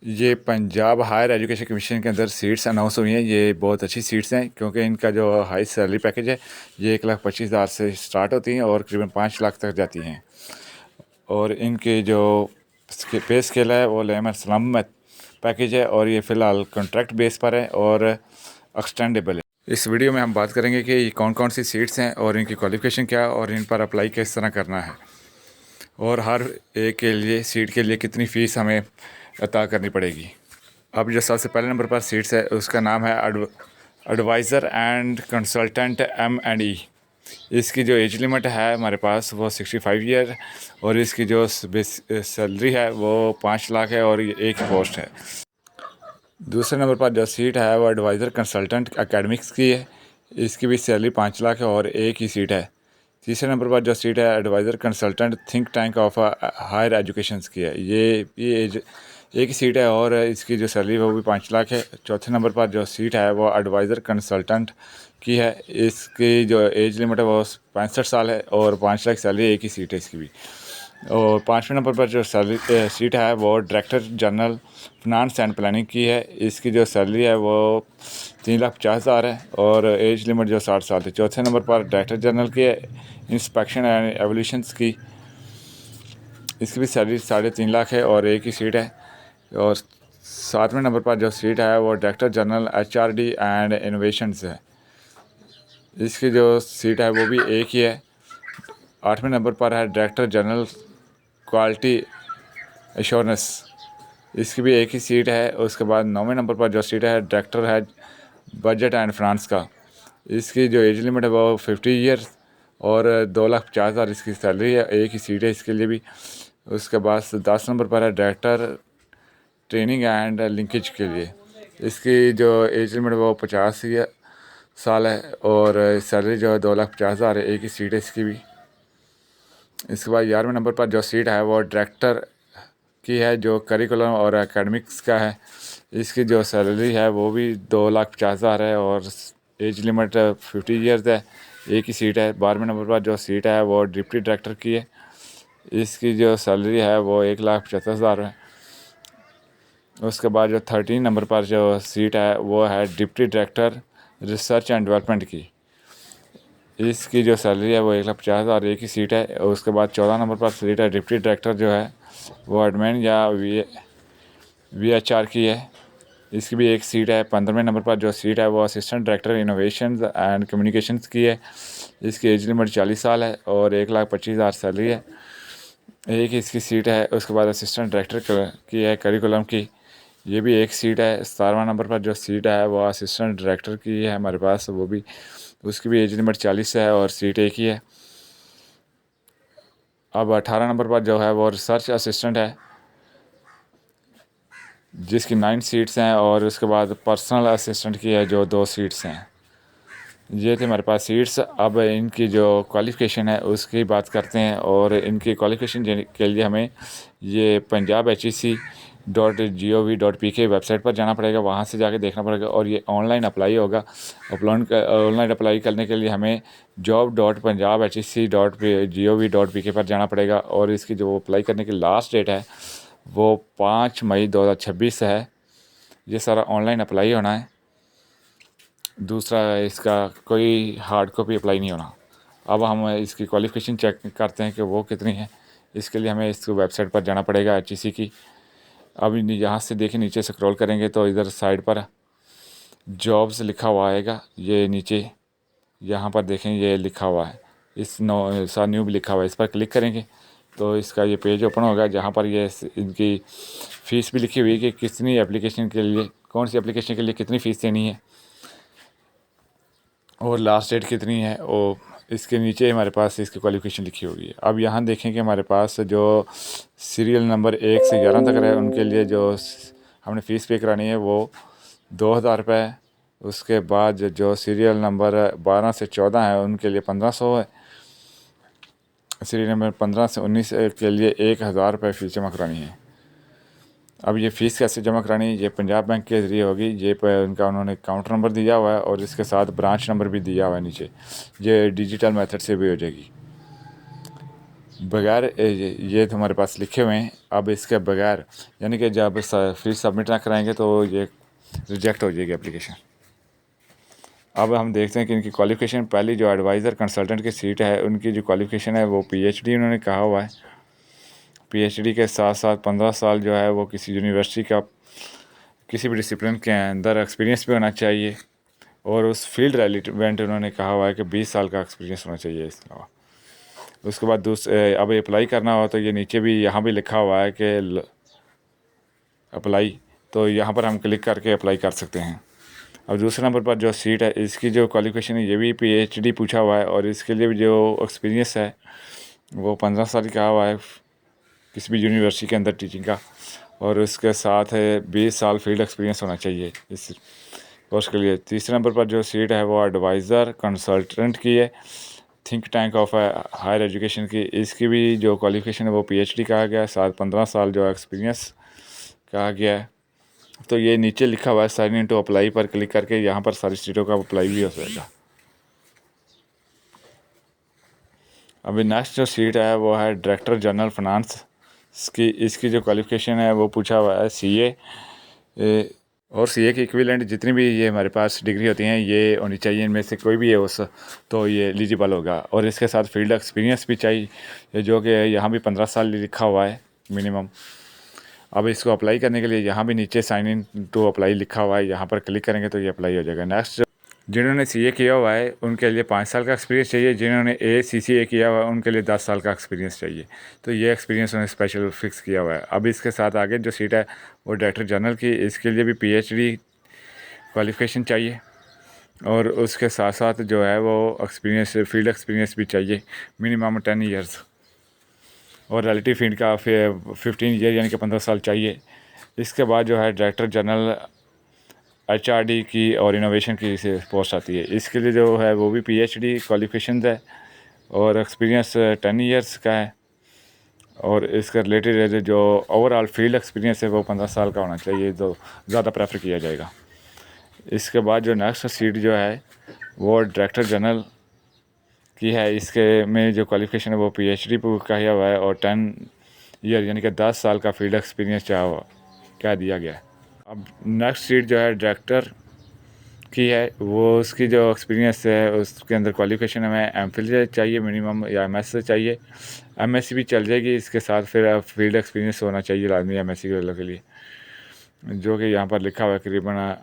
ये Punjab higher education commission के अंदर सीट्स अनाउंस हुई हैं। ये बहुत अच्छी सीट्स हैं क्योंकि इनका जो हाई सैलरी पैकेज है ये 1,25,000 से स्टार्ट होती हैं और करीबन 5 लाख तक जाती हैं। और इनके जो पे स्केल है वो लेमर स्लम में पैकेज है और ये फ़िलहाल कॉन्ट्रैक्ट बेस पर है और एक्सटेंडेबल है। इस वीडियो में हम बात करेंगे कि ये कौन कौन सी सीट्स हैं और इनकी क्वालिफ़िकेशन क्या है और इन पर अप्लाई किस तरह करना है और हर एक के लिए सीट के लिए कितनी फ़ीस हमें अता करनी पड़ेगी। अब जो सबसे पहले नंबर पर सीट्स है उसका नाम है एडवाइज़र एंड कंसल्टेंट M&E। इसकी जो एज लिमिट है हमारे पास वो 65 ईयर और इसकी जो सैलरी है वो 5 लाख है और ये एक ही पोस्ट है। दूसरे नंबर पर जो सीट है वो एडवाइज़र कंसल्टेंट एकेडमिक्स की है। इसकी भी सैलरी 5 लाख है और एक ही सीट है। तीसरे नंबर पर जो सीट है advisor consultant think tank of higher education की है। ये एक ही सीट है और इसकी जो सैलरी है वो भी 5 लाख है। चौथे नंबर पर जो सीट है वो एडवाइज़र कंसल्टेंट की है। इसकी जो एज लिमिट है वो 65 साल है और 5 लाख सैलरी, एक ही सीट है इसकी भी। और पाँचवें नंबर पर जो सैलरी सीट है वो director general finance and planning की है। इसकी जो सैलरी है वो 3,50,000 है और एज लिमिट जो 60 साल थी। चौथे नंबर पर डायरेक्टर जनरल की है इंस्पेक्शन एंड एवोल्यूशंस की। इसकी भी सैलरी 3.5 लाख है और एक ही सीट है। और सातवें नंबर पर जो सीट है वो director general HRD and innovations है। इसकी जो सीट है वो भी एक ही है। आठवें नंबर पर है डायरेक्टर जनरल क्वालिटी एश्योरेंस। इसकी भी एक ही सीट है। उसके बाद नौवें नंबर पर जो सीट है डायरेक्टर है बजट एंड फ्रांस का। इसकी जो एज लिमिट है वो 50 ईयर और 2,50,000 इसकी सैलरी है, एक ही सीट है इसके लिए भी। उसके बाद 10 नंबर पर है डायरेक्टर ट्रेनिंग एंड लिंकेज के लिए। इसकी जो एज लिमिट है वो 50 साल है और सैलरी जो है 2,50,000 है, एक ही सीट है इसकी भी। इसके बाद 11वें नंबर पर जो सीट है वो डायरेक्टर की है जो करिकुलम और एकेडमिक्स का है। इसकी जो सैलरी है वो भी 2,50,000 है और एज लिमिट 50 ईयर्स है, एक ही सीट है। 12वें नंबर पर जो सीट है वो डिप्टी डायरेक्टर की है। इसकी जो सैलरी है वो 1,75,000 है। उसके बाद जो 13 नंबर पर जो सीट है वो है deputy director research and development की। इसकी जो सैलरी है वो 1,50,000, एक ही सीट है। उसके बाद 14 नंबर पर सीट है डिप्टी डायरेक्टर जो है वो एडमिन या VHR की है। इसकी भी एक सीट है। 15वें नंबर पर जो सीट है वो assistant director innovation and communications की है। इसकी एज लिमिट 40 साल है और 1,25,000 सैलरी है, एक ही इसकी सीट है। उसके बाद असिस्टेंट डायरेक्टर की है करिकुलम की, ये भी एक सीट है। 17वां नंबर पर जो सीट है वो असिस्टेंट डायरेक्टर की है हमारे पास, वो भी उसकी भी एज लिमिट 40 है और सीट एक ही है। अब 18 नंबर पर जो है वो रिसर्च असिस्टेंट है जिसकी 9 सीट्स हैं और उसके बाद पर्सनल असिस्टेंट की है जो 2 सीट्स हैं। ये थे हमारे पास सीट्स। अब इनकी जो क्वालिफ़िकेशन है उसकी बात करते हैं और इनकी क्वालिफ़िकेशन के लिए हमें ये punjab.hec.gov.pk वेबसाइट पर जाना पड़ेगा, वहाँ से जाके देखना पड़ेगा और ये ऑनलाइन अप्लाई होगा। ऑनलाइन अप्लाई करने के लिए हमें job.punjab.hec.gov.pk पर जाना पड़ेगा और इसकी जो अप्लाई करने की लास्ट डेट है वो 5 मई 2026 है। ये सारा ऑनलाइन अप्लाई होना है। दूसरा इसका कोई हार्ड कॉपी अप्लाई नहीं होना। अब हम इसकी क्वालिफ़िकेशन चेक करते हैं कि वो कितनी है। इसके लिए हमें इस वेबसाइट पर जाना पड़ेगा HEC की। अब यहाँ से देखें, नीचे स्क्रॉल करेंगे तो इधर साइड पर जॉब्स लिखा हुआ आएगा। ये नीचे यहाँ पर देखें ये लिखा हुआ है, इस न्यू भी लिखा हुआ है। इस पर क्लिक करेंगे तो इसका ये पेज ओपन होगा जहाँ पर ये इनकी फ़ीस भी लिखी हुई है कि कितनी एप्लीकेशन के लिए, कौन सी एप्लीकेशन के लिए कितनी फ़ीस देनी है और लास्ट डेट कितनी है। और इसके नीचे हमारे पास इसकी क्वालिफ़िकेशन लिखी होगी। अब यहाँ देखें कि हमारे पास जो सीरियल नंबर 1 से 11 तक रहे उनके लिए जो हमने फ़ीस पे करानी है वो 2,000 रुपये है। उसके बाद जो सीरियल नंबर 12 से 14 है उनके लिए 1,500 है। सीरियल नंबर 15 से 19 के लिए 1,000 रुपये फ़ीस जमा करानी है। अब ये फ़ीस कैसे जमा करानी है, ये पंजाब बैंक के ज़रिए होगी। ये पर उनका उन्होंने काउंटर नंबर दिया हुआ है और इसके साथ ब्रांच नंबर भी दिया हुआ है नीचे। ये डिजिटल मेथड से भी हो जाएगी। बगैर ये तो हमारे पास लिखे हुए हैं। अब इसके बगैर यानी कि जब फीस सबमिट ना कराएंगे तो ये रिजेक्ट हो जाएगी एप्लीकेशन। अब हम देखते हैं कि इनकी क्वालिफ़िकेशन, पहली जो एडवाइज़र कंसल्टेंट की सीट है उनकी जो क्वालिफ़िकेशन है वो पीएचडी उन्होंने कहा हुआ है। पीएचडी के साथ साथ 15 साल जो है वो किसी यूनिवर्सिटी का किसी भी डिसिप्लिन के अंदर एक्सपीरियंस भी होना चाहिए, और उस फील्ड रेलिवेंट उन्होंने कहा हुआ है कि 20 साल का एक्सपीरियंस होना चाहिए। इसके अलावा उसके बाद अब अप्लाई करना हो तो ये नीचे भी यहाँ भी लिखा हुआ है कि अप्लाई, तो यहाँ पर हम क्लिक करके अप्लाई कर सकते हैं। अब दूसरे नंबर पर जो सीट है इसकी जो क्वालिफ़िकेशन है ये भी पीएचडी पूछा हुआ है, और इसके लिए भी जो एक्सपीरियंस है वो 15 साल का हुआ है किसी भी यूनिवर्सिटी के अंदर टीचिंग का, और उसके साथ है 20 साल फील्ड एक्सपीरियंस होना चाहिए इस कोर्स के लिए। तीसरे नंबर पर जो सीट है वो एडवाइज़र कंसल्टेंट की है, think tank of higher education की। इसकी भी जो क्वालिफ़िकेशन है वो पीएचडी कहा गया है, साथ 15 साल जो एक्सपीरियंस कहा गया है। तो ये नीचे लिखा हुआ है साइन इन टू अप्लाई पर क्लिक करके यहाँ पर सारी सीटों का अप्लाई भी हो जाएगा। अभी नेक्स्ट जो सीट है वो है डायरेक्टर जनरल फाइनेंस की। इसकी जो क्वालिफ़िकेशन है वो पूछा हुआ है सीए, और सीए की इक्विवेलेंट जितनी भी ये हमारे पास डिग्री होती हैं ये होनी चाहिए, इनमें से कोई भी है उस तो ये एलिजिबल होगा। और इसके साथ फील्ड एक्सपीरियंस भी चाहिए जो कि यहाँ भी 15 साल लिखा हुआ है मिनिमम। अब इसको अप्लाई करने के लिए यहाँ भी नीचे साइन इन टू अप्लाई लिखा हुआ है, यहाँ पर क्लिक करेंगे तो ये अप्लाई हो जाएगा। नेक्स्ट जिन्होंने सीए किया हुआ है उनके लिए 5 साल का एक्सपीरियंस चाहिए, जिन्होंने सीसीए किया हुआ है उनके लिए 10 साल का एक्सपीरियंस चाहिए। तो ये एक्सपीरियंस उन्होंने स्पेशल फिक्स किया हुआ है। अब इसके साथ आगे जो सीट है वो डायरेक्टर जनरल की, इसके लिए भी पीएचडी क्वालिफ़िकेशन चाहिए, और उसके साथ साथ जो है वो एक्सपीरियंस फील्ड एक्सपीरियंस भी चाहिए मिनिमम 10 ईयर्स, और रिलेटिव फील्ड का 15 ईयर यानी कि 15 साल चाहिए। इसके बाद जो है डायरेक्टर जनरल एचआरडी की और इनोवेशन की से पोस्ट आती है। इसके लिए जो है वो भी पीएचडी क्वालिफ़िकेशन है और एक्सपीरियंस 10 ईयर्स का है, और इसके रिलेटेड जो ओवरऑल फील्ड एक्सपीरियंस है वो 15 साल का होना चाहिए, तो ज़्यादा प्रेफर किया जाएगा। इसके बाद जो नेक्स्ट सीट जो है वो डायरेक्टर जनरल की है। इसके में जो क्वालिफ़िकेशन है वो पीएचडी का हुआ है, और 10 ईयर यानी कि 10 साल का फील्ड एक्सपीरियंस क्या दिया गया है। अब नेक्स्ट सीट जो है डायरेक्टर की है, वो उसकी जो एक्सपीरियंस है उसके अंदर क्वालिफ़िकेशन हमें एमफिल चाहिए मिनिमम, या एमएस से चाहिए। एमएससी भी चल जाएगी, इसके साथ फिर फील्ड एक्सपीरियंस होना चाहिए लाजमी एमएससी के लिए, जो कि यहाँ पर लिखा हुआ है करीबन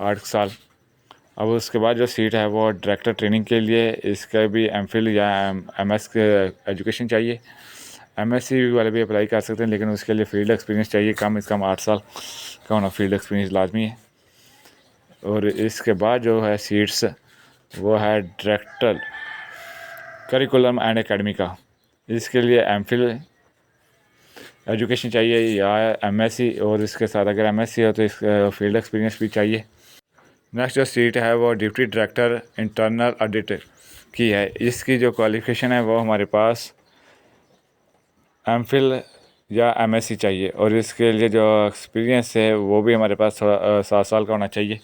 8 साल। अब उसके बाद जो सीट है वो डायरेक्टर ट्रेनिंग के लिए, इसका भी एमफिल या एमएस के एजुकेशन चाहिए। एमएससी वाले भी अप्लाई कर सकते हैं, लेकिन उसके लिए फील्ड एक्सपीरियंस चाहिए, कम से कम 8 साल का होना फील्ड एक्सपीरियंस लाजमी है। और इसके बाद जो है सीट्स वो है डायरेक्टर करिकुलम एंड एकेडमी का। इसके लिए एमफिल एजुकेशन चाहिए या एमएससी, और इसके साथ अगर एमएससी हो तो इस फील्ड एक्सपीरियंस भी चाहिए। नेक्स्ट जो सीट है वो डिप्टी डायरेक्टर इंटरनल ऑडिट की है। इसकी जो क्वालिफ़िकेशन है वो हमारे पास एमफिल या एमएससी चाहिए, और इसके लिए जो एक्सपीरियंस है वो भी हमारे पास थोड़ा 7 साल का होना चाहिए।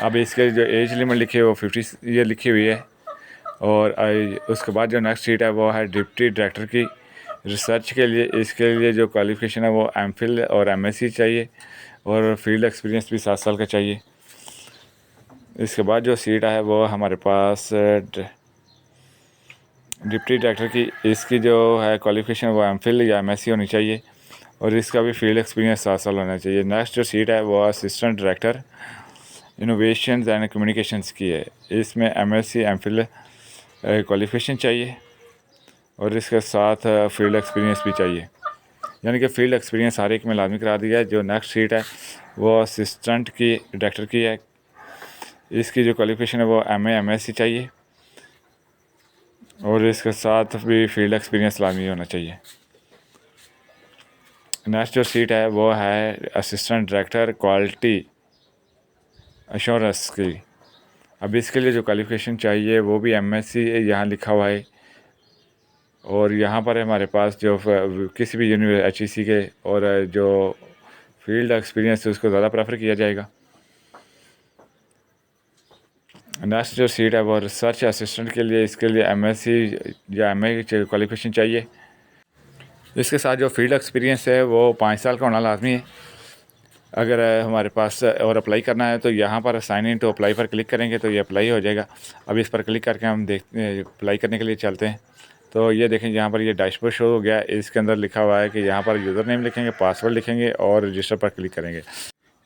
अब इसके जो एज लिमिट लिखी है वो 50 ईयर लिखी हुई है। और उसके बाद जो नेक्स्ट सीट है वो है डिप्टी डायरेक्टर की रिसर्च के लिए। इसके लिए जो क्वालिफ़िकेशन है वो एमफिल और एमएससी चाहिए, और फील्ड एक्सपीरियंस भी 7 साल का चाहिए। इसके बाद जो सीट है वो हमारे पास डिप्टी डायरेक्टर की। इसकी जो है क्वालिफ़िकेशन वो एमफिल या एमएससी होनी चाहिए, और इसका भी फील्ड एक्सपीरियंस 7 साल होना चाहिए। नेक्स्ट जो सीट है वो assistant director innovation and communications की है। इसमें एमएससी एमफिल क्वालिफ़िकेशन चाहिए, और इसके साथ फील्ड एक्सपीरियंस भी चाहिए, यानी कि फील्ड एक्सपीरियंस हर एक में लाजमी करा दिया है। जो नेक्स्ट सीट है वो असिस्टेंट की डायरेक्टर की है। इसकी जो क्वालिफ़िकेशन है वो एमएससी चाहिए, और इसके साथ भी फील्ड एक्सपीरियंस लाजमी होना चाहिए। नेक्स्ट जो सीट है वो है असिस्टेंट डायरेक्टर क्वालिटी एश्योरेंस की। अब इसके लिए जो क्वालिफ़िकेशन चाहिए वो भी एमएससी यहाँ लिखा हुआ है, और यहाँ पर हमारे पास जो किसी भी एचईसी के और जो फील्ड एक्सपीरियंस है उसको ज़्यादा प्रेफर किया जाएगा। नेक्स्ट जो सीट है वो रिसर्च असिस्टेंट के लिए, इसके लिए एमएससी या एमए की क्वालिफिकेशन चाहिए। इसके साथ जो फील्ड एक्सपीरियंस है वो 5 साल का होना लाजमी है। अगर हमारे पास और अप्लाई करना है तो यहाँ पर साइन इन टू अप्लाई पर क्लिक करेंगे तो ये अप्लाई हो जाएगा। अब इस पर क्लिक करके हम अप्लाई करने के लिए चलते हैं। तो ये देखें यहाँ पर ये डैशबोर्ड शो हो गया। इसके अंदर लिखा हुआ है कि यहाँ पर यूज़र नेम लिखेंगे, पासवर्ड लिखेंगे और रजिस्टर पर क्लिक करेंगे।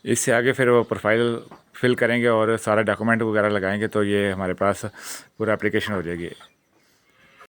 इससे आगे फिर वो प्रोफाइल फिल करेंगे और सारा डॉक्यूमेंट वगैरह लगाएंगे तो ये हमारे पास पूरा एप्लीकेशन हो जाएगी।